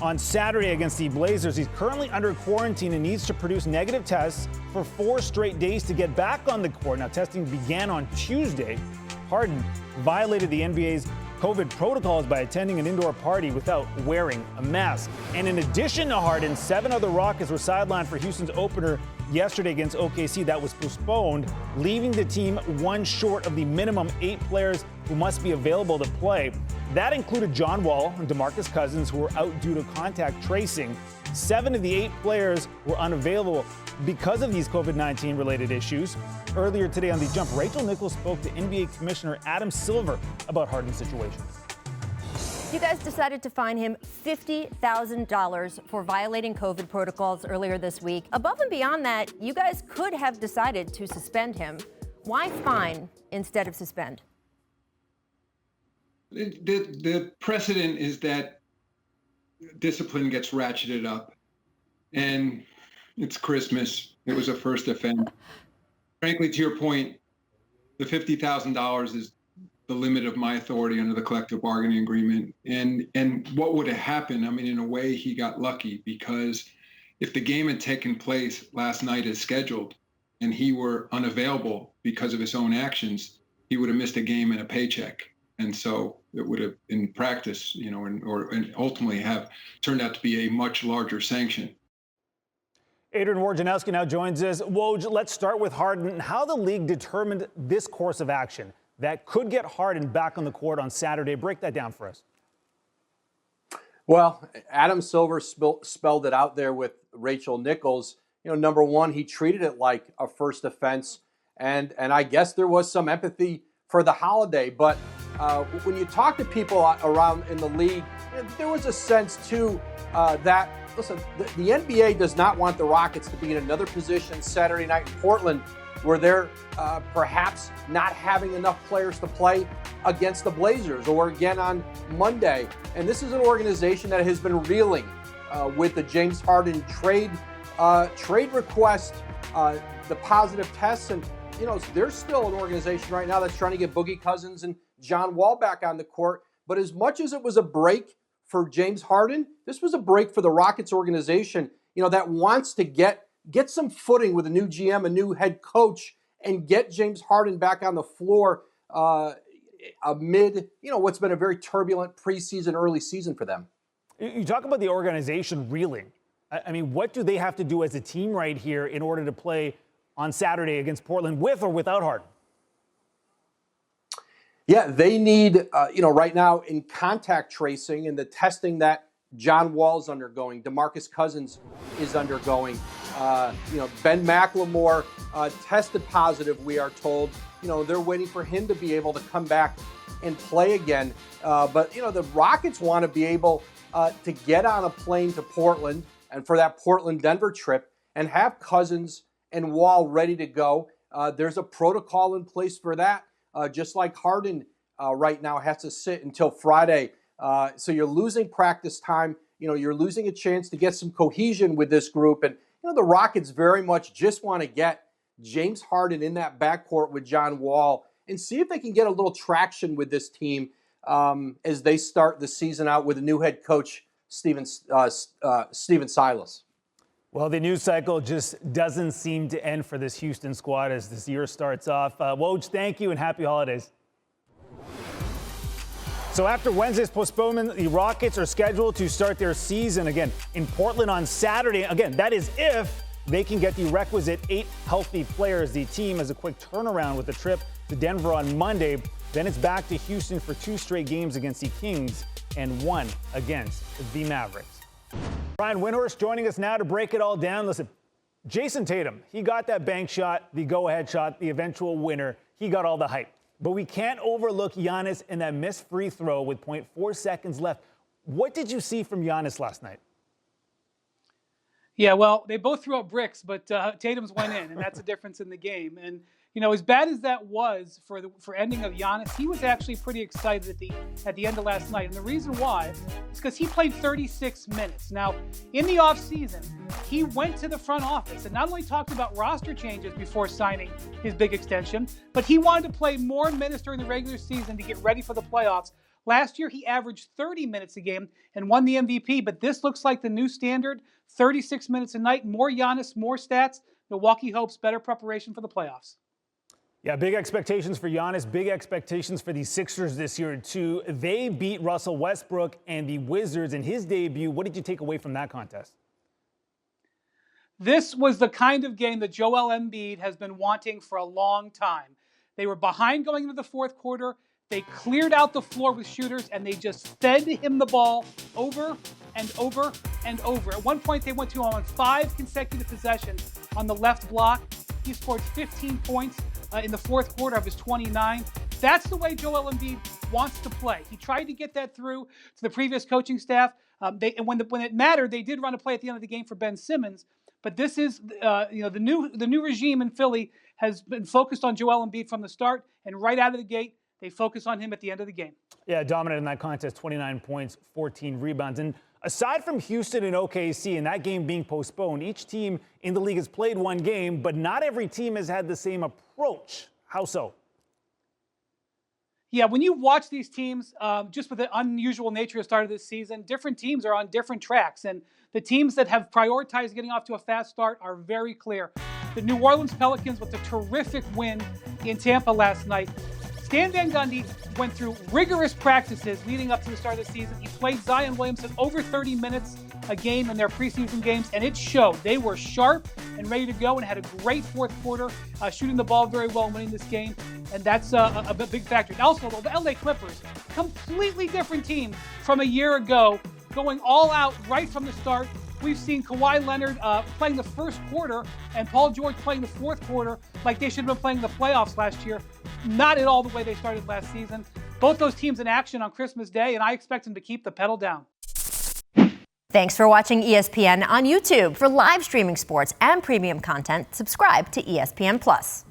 on Saturday against the Blazers. He's currently under quarantine and needs to produce negative tests for 4 straight days to get back on the court. Now, testing began on Tuesday. Harden violated the NBA's COVID protocols by attending an indoor party without wearing a mask. And in addition to Harden, 7 other Rockets were sidelined for Houston's opener yesterday against OKC that was postponed, leaving the team 1 short of the minimum 8 players who must be available to play. That included John Wall and DeMarcus Cousins, who were out due to contact tracing. 7 of the 8 players were unavailable because of these COVID-19 related issues. Earlier today on The Jump, Rachel Nichols spoke to NBA Commissioner Adam Silver about Harden's situation. You guys decided to fine him $50,000 for violating COVID protocols earlier this week. Above and beyond that, you guys could have decided to suspend him. Why fine instead of suspend? The precedent is that discipline gets ratcheted up, and it's Christmas. It was a first offense. Frankly, to your point, the $50,000 is the limit of my authority under the collective bargaining agreement. And what would have happened? I mean, in a way, he got lucky, because if the game had taken place last night as scheduled and he were unavailable because of his own actions, he would have missed a game and a paycheck. And so it would have, in practice, and ultimately have turned out to be a much larger sanction. Adrian Wojnarowski now joins us. Woj, let's start with Harden. How the league determined this course of action that could get Harden back on the court on Saturday. Break that down for us. Well, Adam Silver spelled it out there with Rachel Nichols. Number one, he treated it like a first offense. And I guess there was some empathy for the holiday. But when you talk to people around in the league, there was a sense, too, that, listen, the NBA does not want the Rockets to be in another position Saturday night in Portland where they're perhaps not having enough players to play against the Blazers or again on Monday. And this is an organization that has been reeling with the James Harden trade request, the positive tests. And, there's still an organization right now that's trying to get Boogie Cousins and John Wall back on the court. But as much as it was a break for James Harden, this was a break for the Rockets organization, that wants to get some footing with a new GM, a new head coach, and get James Harden back on the floor amid, what's been a very turbulent preseason, early season for them. You talk about the organization reeling. I mean, what do they have to do as a team right here in order to play on Saturday against Portland with or without Harden? Yeah, they need, right now in contact tracing and the testing that John Wall's undergoing, DeMarcus Cousins is undergoing. Ben McLemore tested positive, we are told. They're waiting for him to be able to come back and play again. But the Rockets want to be able to get on a plane to Portland and for that Portland-Denver trip and have Cousins and Wall ready to go. There's a protocol in place for that, just like Harden right now has to sit until Friday. So you're losing practice time. You're losing a chance to get some cohesion with this group. And, the Rockets very much just want to get James Harden in that backcourt with John Wall and see if they can get a little traction with this team as they start the season out with a new head coach, Stephen Silas. Well, the news cycle just doesn't seem to end for this Houston squad as this year starts off. Woj, thank you and happy holidays. So after Wednesday's postponement, the Rockets are scheduled to start their season again in Portland on Saturday. Again, that is if they can get the requisite 8 healthy players. The team has a quick turnaround with a trip to Denver on Monday. Then it's back to Houston for 2 straight games against the Kings and 1 against the Mavericks. Brian Windhorst joining us now to break it all down. Listen, Jason Tatum, he got that bank shot, the go-ahead shot, the eventual winner. He got all the hype. But we can't overlook Giannis and that missed free throw with 0.4 seconds left. What did you see from Giannis last night? Yeah, well, they both threw up bricks, but Tatum's went in, and that's the difference in the game. And as bad as that was for ending of Giannis, he was actually pretty excited at the end of last night. And the reason why is because he played 36 minutes. Now, in the offseason, he went to the front office and not only talked about roster changes before signing his big extension, but he wanted to play more minutes during the regular season to get ready for the playoffs Last year, he averaged 30 minutes a game and won the MVP, but this looks like the new standard, 36 minutes a night, more Giannis, more stats. Milwaukee hopes better preparation for the playoffs. Yeah, big expectations for Giannis, big expectations for the Sixers this year, too. They beat Russell Westbrook and the Wizards in his debut. What did you take away from that contest? This was the kind of game that Joel Embiid has been wanting for a long time. They were behind going into the fourth quarter. They cleared out the floor with shooters, and they just fed him the ball over and over and over. At one point, they went to him on 5 consecutive possessions on the left block. He scored 15 points in the fourth quarter of his 29. That's the way Joel Embiid wants to play. He tried to get that through to the previous coaching staff. And when it mattered, they did run a play at the end of the game for Ben Simmons. But this is, the new regime in Philly has been focused on Joel Embiid from the start, and right out of the gate, they focus on him at the end of the game. Yeah, dominant in that contest, 29 points, 14 rebounds. And aside from Houston and OKC and that game being postponed, each team in the league has played one game, but not every team has had the same approach. How so? Yeah, when you watch these teams, just with the unusual nature of the start of this season, different teams are on different tracks. And the teams that have prioritized getting off to a fast start are very clear. The New Orleans Pelicans with a terrific win in Tampa last night. Stan Van Gundy went through rigorous practices leading up to the start of the season. He played Zion Williamson over 30 minutes a game in their preseason games, and it showed. They were sharp and ready to go and had a great fourth quarter, shooting the ball very well and winning this game, and that's a big factor. And also, the LA Clippers, completely different team from a year ago, going all out right from the start. We've seen Kawhi Leonard playing the first quarter and Paul George playing the fourth quarter like they should have been playing the playoffs last year. Not at all the way they started last season. Both those teams in action on Christmas Day, and I expect them to keep the pedal down. Thanks for watching ESPN on YouTube. For live streaming sports and premium content, subscribe to ESPN+.